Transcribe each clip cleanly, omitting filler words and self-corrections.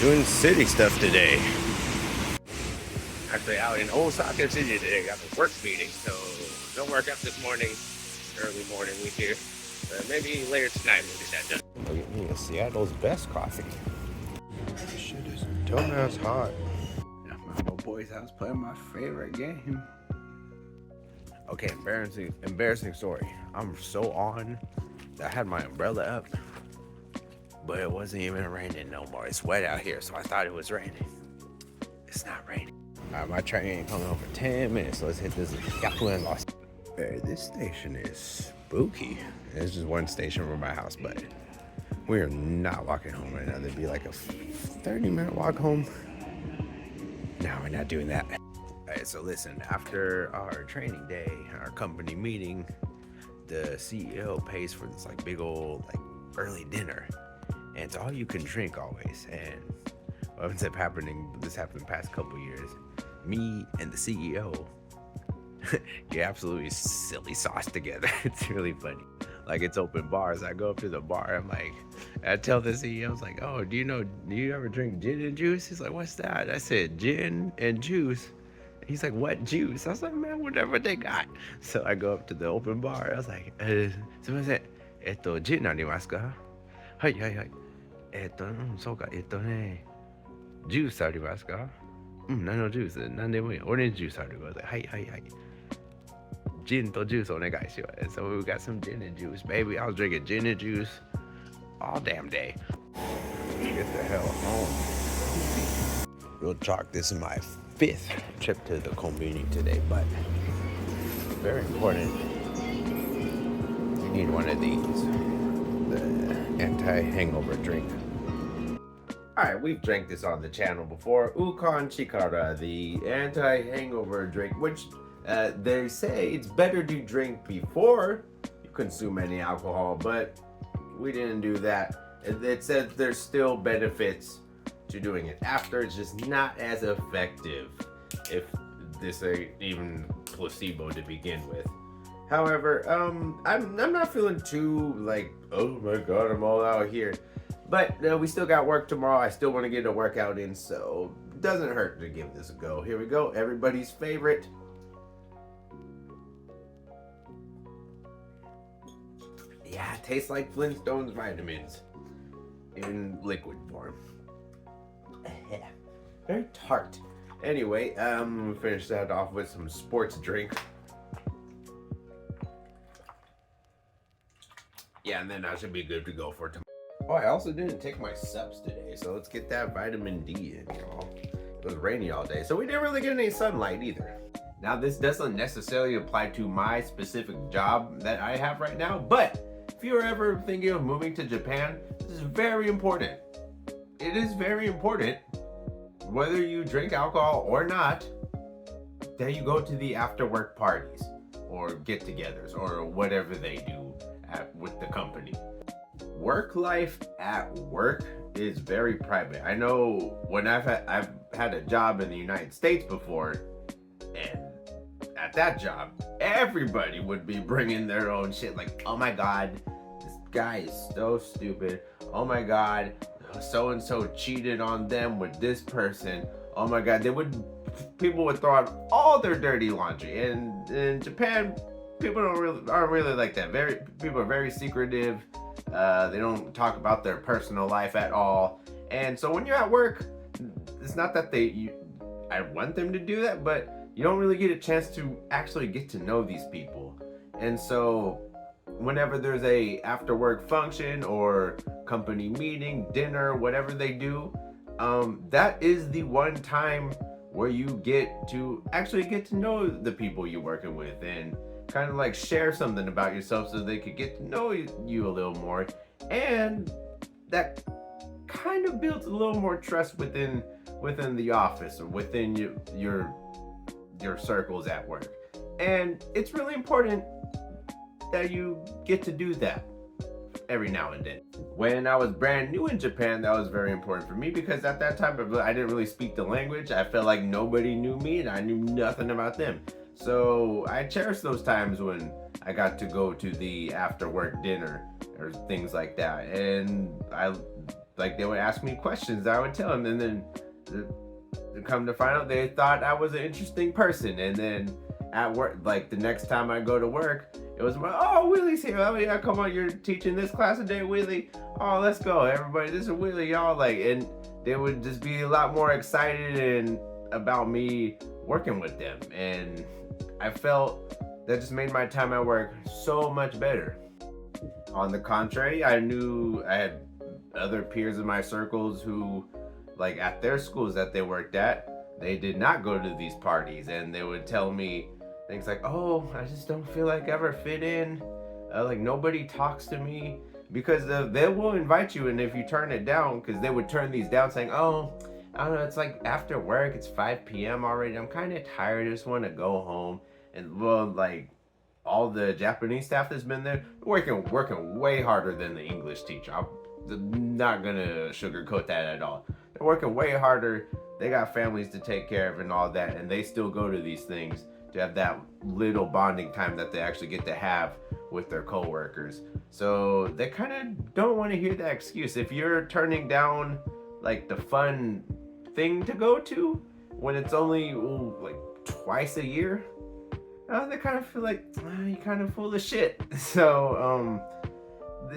Doing city stuff today. Actually out in Osaka City today. Got a work meeting, so no workout this morning. Early morning we here. Maybe later tonight we'll get that done. Look at me, Seattle's best coffee. This shit is dumbass hot. At my little boy's house playing my favorite game. Okay, embarrassing story. I'm so on. I had my umbrella up, but it wasn't even raining no more. It's wet out here, so I thought it was raining. It's not raining. My train ain't coming home for 10 minutes, so let's hit this Yaku and Lost. Hey, this station is spooky. It's just one station from my house, but we are not walking home right now. There'd be like a 30-minute walk home. No, we're not doing that. All right, so listen, after our training day, our company meeting, the CEO pays for this like big old like early dinner, and it's all you can drink always. And what ends up happening, this happened the past couple years, me and the CEO get absolutely silly sauce together. It's really funny. Like, it's open bars. I go up to the bar, I tell the CEO, I was like, oh, do you ever drink gin and juice? He's like, what's that? I said, gin and juice. He's like, what juice? I was like, man, whatever they got. So I go up to the open bar. I was like, すみません。ジンありますか？はいはいはい。そうか、ジュースありますか？何のジュース？何でもいい。オレンジジュースあるから。はいはいはい。Gin to juice on that guy. So we got some gin and juice, baby. I was drinking gin and juice all damn day. Get the hell home. Real talk, this is my 5th trip to the convenience today, but very important. You need one of these, the anti-hangover drink. Alright, we've drank this on the channel before. Ukon Chikara, the anti-hangover drink, which they say it's better to drink before you consume any alcohol, but we didn't do that. It says there's still benefits to doing it after. It's just not as effective if this ain't even placebo to begin with. However, I'm not feeling too like, oh my god, I'm all out here. But we still got work tomorrow. I still want to get a workout in, so it doesn't hurt to give this a go. Here we go. Everybody's favorite. Yeah, it tastes like Flintstones vitamins in liquid form. Very tart. Anyway, we'll finish that off with some sports drink. Yeah, and then I should be good to go for tomorrow. Oh, I also didn't take my subs today, so let's get that vitamin D in, y'all. It was rainy all day, so we didn't really get any sunlight either. Now, this doesn't necessarily apply to my specific job that I have right now, but if you're ever thinking of moving to Japan, this is very important. It is very important, whether you drink alcohol or not, that you go to the after-work parties or get-togethers or whatever they do with the company. Work life at work is very private. I know when I've had a job in the United States before, and at that job, everybody would be bringing their own shit. Like, oh my god, this guy is so stupid. Oh my god, so and so cheated on them with this person. Oh my god, people would throw out all their dirty laundry. And in Japan, people aren't really like that. People are very secretive. They don't talk about their personal life at all. And so when you're at work, it's not that I want them to do that, but you don't really get a chance to actually get to know these people. And so whenever there's a after work function or company meeting, dinner, whatever they do, that is the one time where you get to actually get to know the people you're working with and kind of like share something about yourself so they could get to know you a little more. And that kind of builds a little more trust within the office or within your circles at work. And it's really important that you get to do that every now and then. When I was brand new in Japan, that was very important for me because at that time I didn't really speak the language. I felt like nobody knew me and I knew nothing about them. So I cherish those times when I got to go to the after work dinner or things like that. And like they would ask me questions that I would tell them, and then come to find out they thought I was an interesting person. And then at work, like the next time I go to work, it was my, oh, Willie's here. Oh yeah, come on, you're teaching this class today, Willie. Oh, let's go, everybody. This is Willie, y'all. Like, and they would just be a lot more excited and about me working with them, and I felt that just made my time at work so much better. On the contrary, I knew I had other peers in my circles who, like at their schools that they worked at, they did not go to these parties, and they would tell me things like, oh, I just don't feel like I ever fit in. Like nobody talks to me, because they will invite you, and if you turn it down, because they would turn these down saying, oh, I don't know, it's like after work, it's 5 p.m. already, I'm kind of tired, I just want to go home. And well, like all the Japanese staff that's been there, working way harder than the English teacher. I'm not gonna sugarcoat that at all. They're working way harder. They got families to take care of and all that, and they still go to these things to have that little bonding time that they actually get to have with their coworkers. So they kind of don't want to hear that excuse. If you're turning down like the fun thing to go to when it's only like twice a year, they kind of feel like you kind of full of shit. So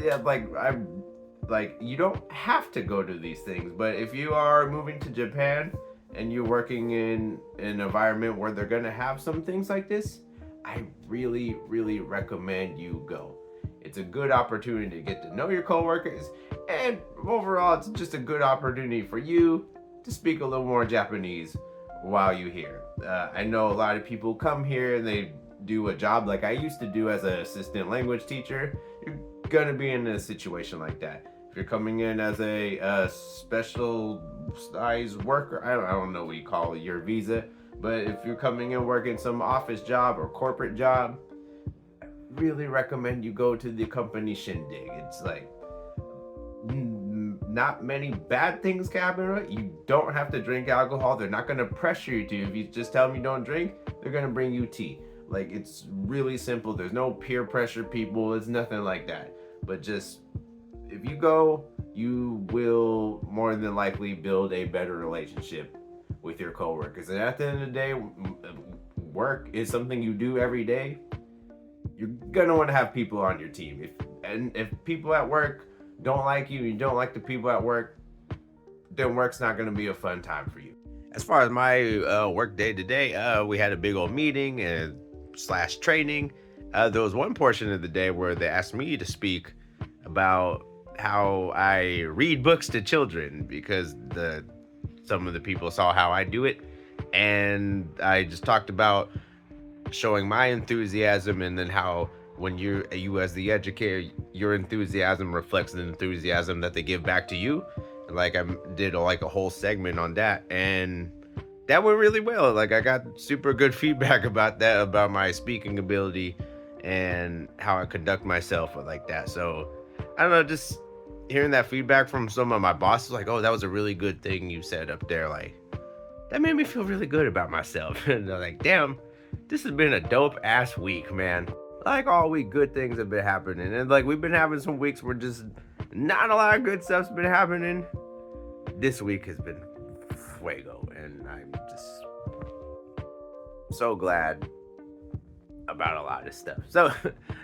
yeah, like you don't have to go to these things, but if you are moving to Japan and you're working in an environment where they're gonna have some things like this, I really recommend you go. It's a good opportunity to get to know your coworkers, and overall it's just a good opportunity for you to speak a little more Japanese while you're here. I know a lot of people come here and they do a job like I used to do as an assistant language teacher. You're gonna be in a situation like that. If you're coming in as a special size worker, I don't know what you call it, your visa, but if you're coming in working some office job or corporate job, I really recommend you go to the company shindig. It's like not many bad things can happen, right? You don't have to drink alcohol. They're not going to pressure you to. If you just tell them you don't drink, they're going to bring you tea. Like, it's really simple. There's no peer pressure people. It's nothing like that. But just, if you go, you will more than likely build a better relationship with your coworkers. And at the end of the day, work is something you do every day. You're going to want to have people on your team. If people at work don't like you, you don't like the people at work, then work's not going to be a fun time for you. As far as my work day today, we had a big old meeting and / training. There was one portion of the day where they asked me to speak about how I read books to children, because some of the people saw how I do it, and I just talked about showing my enthusiasm, and then how when you as the educator, your enthusiasm reflects the enthusiasm that they give back to you. Like I did like a whole segment on that, and that went really well. Like I got super good feedback about that, about my speaking ability and how I conduct myself like that. So I don't know, just hearing that feedback from some of my bosses, like, oh, that was a really good thing you said up there. Like that made me feel really good about myself. And they're like, damn, this has been a dope ass week, man. Like all week, good things have been happening, and like we've been having some weeks where just not a lot of good stuff's been happening. This week has been fuego, and I'm just so glad about a lot of stuff. So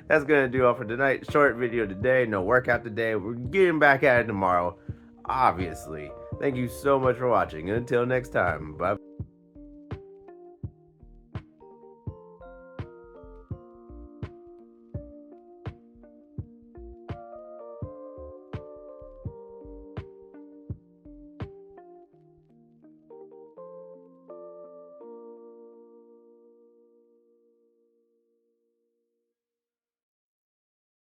that's gonna do all for tonight. Short video today, no workout today. We're getting back at it tomorrow, obviously. Thank you so much for watching, and until next time, bye.